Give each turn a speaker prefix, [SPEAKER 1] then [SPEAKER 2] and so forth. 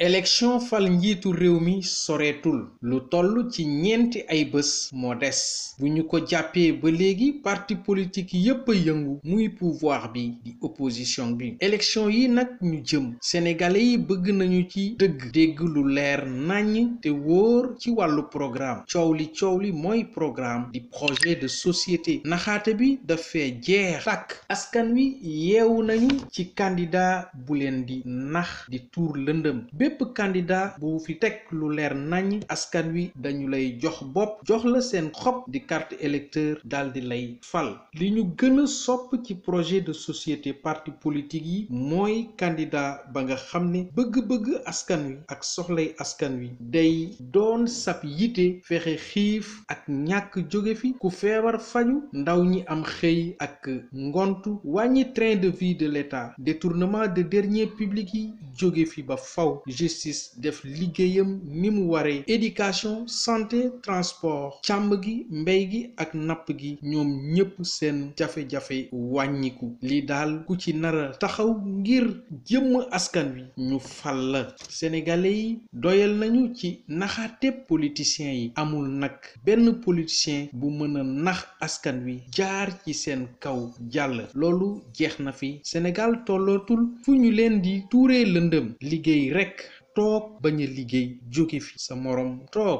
[SPEAKER 1] élection fal njiitu réew mi soreetul lu toll ci ñeenti ay bés moo des bu ñu ko jàppee ba léegi parti politique yépp a yëngu muy pouvoir bi di opposition bi élection yi nag ñu jëm sénégalais yi bëgg nañu ci dëgg dégg lu leer naññ te wóor ci wàllu programme coow li mooy programme di projet de société naxaate bi dafee jeex tàkk askan wi yeewu nañu ci candidat bu leen di nax di tuur lëndëm bépp candidat bu fi teg lu leer nañ askan wi dañu lay jox bopp jox la seen xob di carte électeur daal di lay fal li ñu gën a sopp ci projet de société parti politique yi mooy candidat ba nga xam ne bëgg-bëgg askan wi ak soxlay askan wi day doon sab yite fexe xiif ak ñàkk jóge fi ku feebar faju ndaw ñi am xëy ak ngontu wàññi train de vie de l'État détournement de deniers publics yi jóge fi ba faw justice def liggéeyam ni mu waree éducation santé transport càmm gi mbéy gi ak napp gi ñoom ñépp seen jafe-jafe wàññiku li daal ku ci nara taxaw ngir jëmm askan wi ñu fal la sénégalais yi doyal nañu ci naxaate politiciens yi amul nag benn politicien bu mën a nax askan wi jaar ci seen kaw jàll loolu jeex na fi Sénégal tollootul fu ñu leen di tuuree lëndëm liggéey rekk toog bañ a liggéey jóge fi sa moroom toog